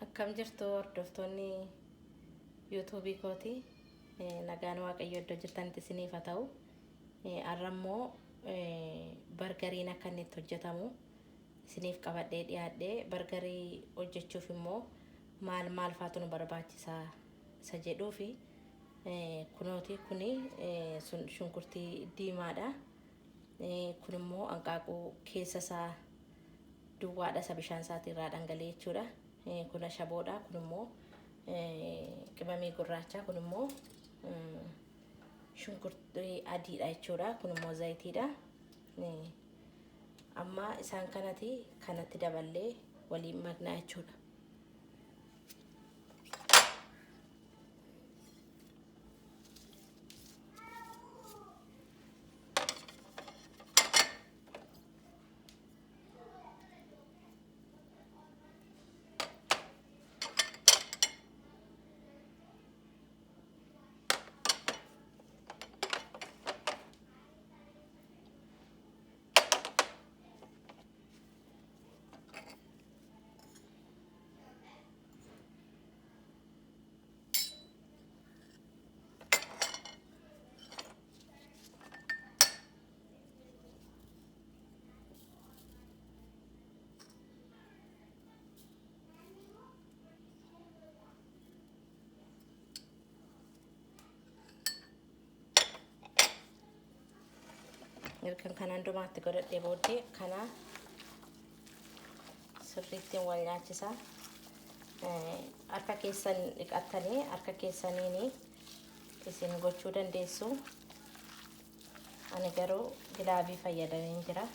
Akkam jirtu hordoftoonni yuutuubii kooti. Nagaan waaqayyo iddoo jirtanitti isiniif haa ta'u. Har'a immoo bargariin akka inni itti hojjetamu isiniif qabadhee dhiyaadhee bargarii hojjechuuf immoo maal faatu nu barbaachisaa isa jedhuu fi kunooti kuni shunkurtii diimaadha. Kun immoo hanqaaquu keessa isaa duwwaadha, isa bishaan isaatii irraa dhangala'ee jechuudha. Kun ashaboodha. Kun immoo qimamii gurraacha. Kun immoo shunkurtii adiidha jechuudha. Kun immoo zayitiidha. Amma isaan kanatti daballee waliin maknaa jechuudha. Kan kanaan dumaatti godhadhee booddee kana sirriitti wal nyaachisa. Harka keessan dhiqattanii harka keessaniin isin gochuu dandeessu. Ani garuu gilaabii fayyadameen jira.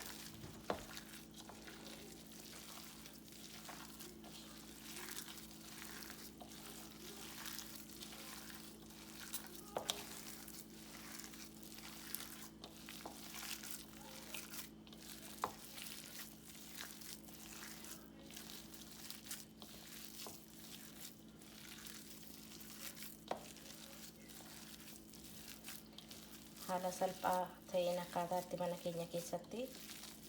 Haala salphaa ta'een akkaataatti mana keenya keessatti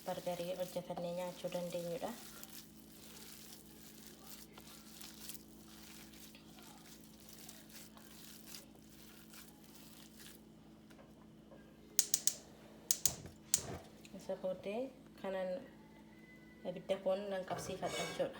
bargarii hojjetannee nyaachuu dandeenyudha. Isa booddee kanan ibidda koon nan qabsiifadha jechuudha.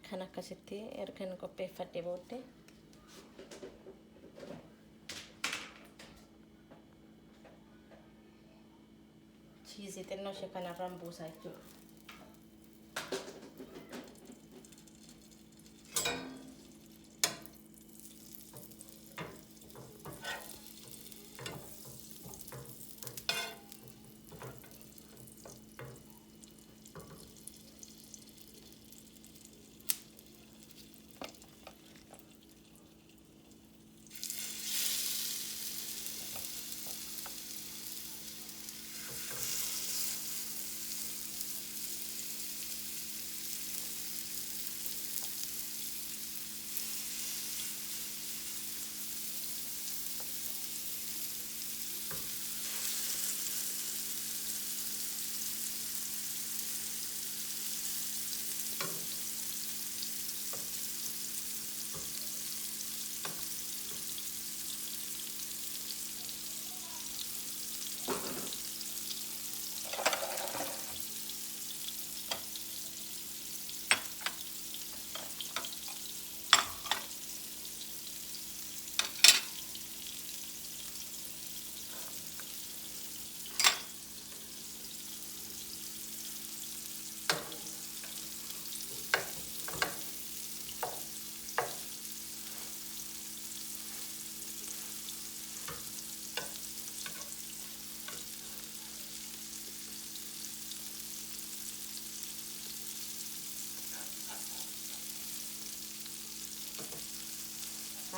Kan akkasitti ergan qopheeffadhe booddee chiizii xinnoo ishee kanarraan buusaa jechuudha.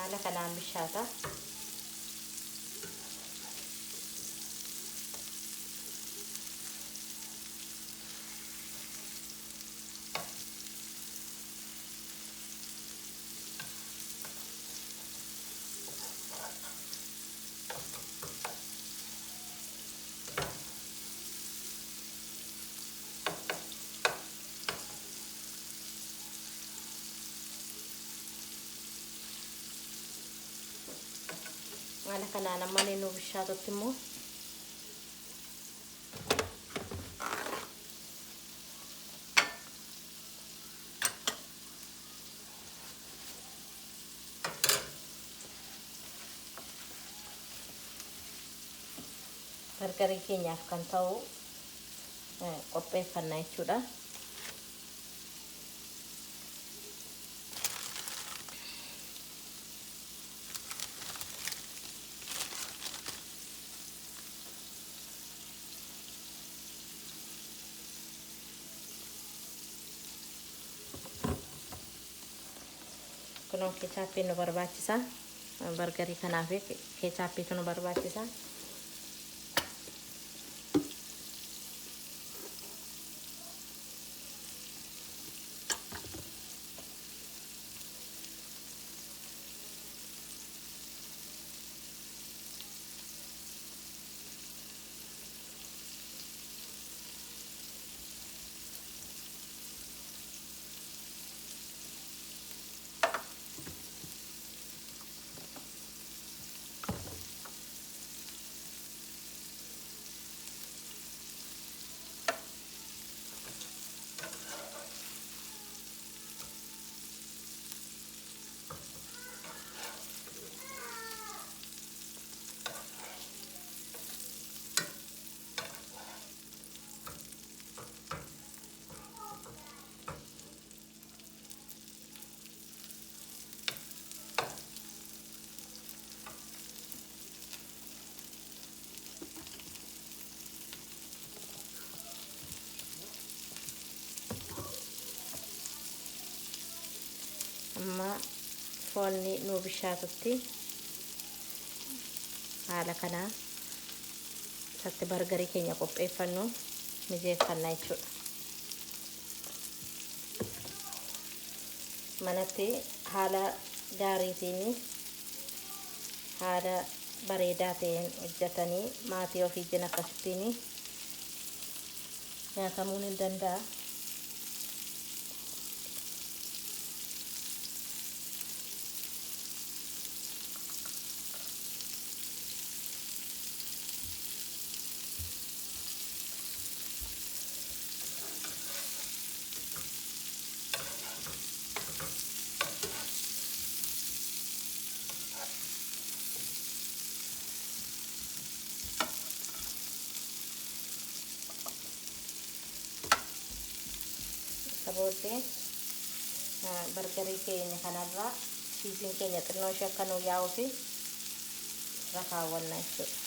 haala kanaan bishaata. Haala kanaan amma inni nu bishaatutti immoo bargarii keenyaaf kan ta'u qopheeffannaa jechuudha. Kunuun keechaappii nu barbaachisa. Bargarii kanaaf keechaappiitu nu barbaachisa. Amma foonni nu bishaatutti haala kanaa isatti bargarii keenya qopheeffannu mijeeffannaa jechuudha. Manatti haala gaariitiin haala bareedaa ta'een hojjetanii maatii ofii wajjin akkasittiin nyaatamuun ni danda'a. Booddee bargarii keenya kanarraa chiiziin keenya xinnoo ishee akka nu yaa'uu fi irra kaawwannaa jechuudha.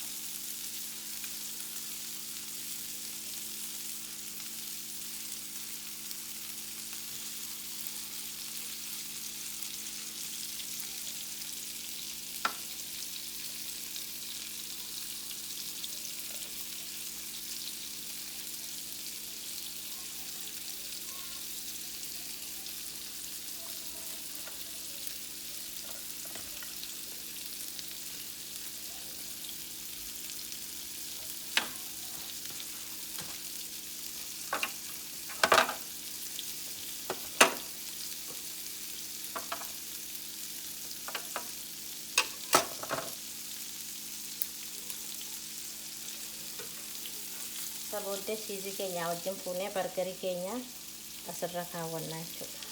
Booddee chiizii keenya wajjin fuunee bargarii keenya asirra kaawwannaa jechuudha.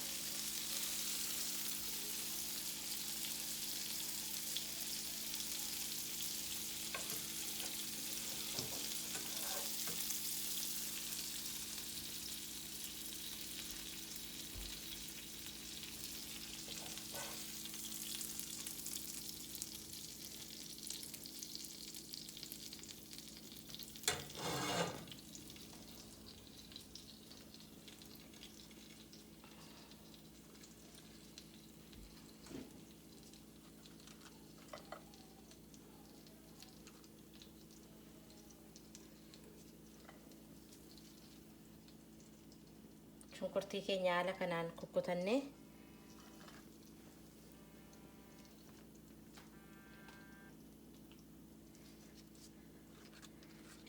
shunkurtii keenya haala kanaan kukkutannee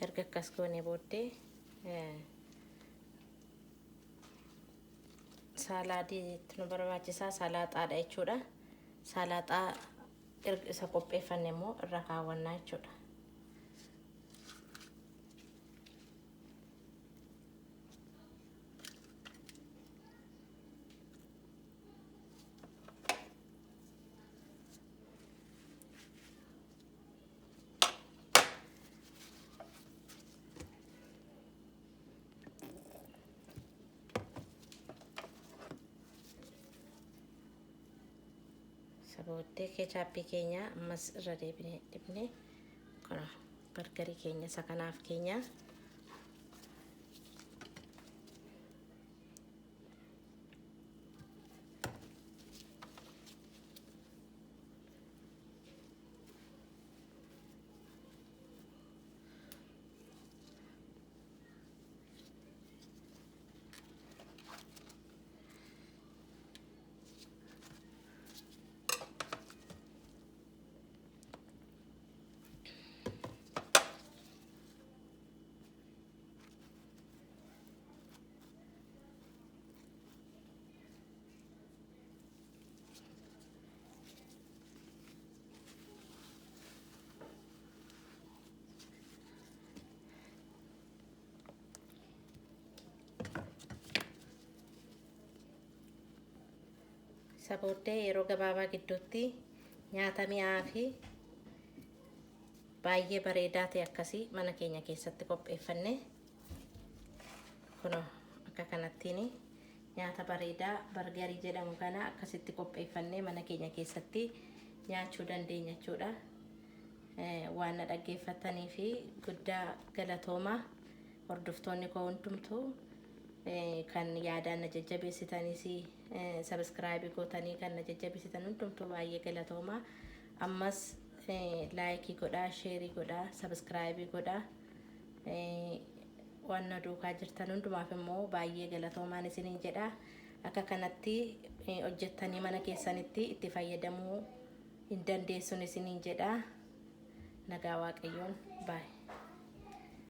erga akkas goonee booddee salaadiitti nu barbaachisaa salaaxaadha jechuudha. Salaaxaa isa qopheeffanne immoo irra kaawwannaa jechuudha. Sabooddee keechaappii keenya ammas irra deebinee dibnee kana bargarii keenya isa kanaaf keenya sabooddee yeroo gabaabaa gidduutti nyaata mi'aa fi baay'ee bareedaa ta'e akkasii mana keenya keessatti qopheeffanne kun akka kanattiin nyaata bareedaa bargarii jedhamu kana akkasitti qopheeffannee mana keenya keessatti nyaachuu dandeenya jechuudha. Waan na dhaggeeffatanii fi guddaa galatoomaa hordoftoonni koo hundumtuu kan yaadaan na jajjabeessitanis subscribe gootanii kan na jajjabeessitan hundumtuu baay'ee galatoomaa. Ammas laayikii godhaa, sheerii godhaa, subscribe godhaa. Waan na duukaa jirtan hundumaaf immoo baay'ee galatoomaan isiniin jedha. Akka kanatti hojjettanii mana keessanitti itti fayyadamuu hin dandeessuun isiniin jedha. Nagaa Waaqayyoon baay'ee.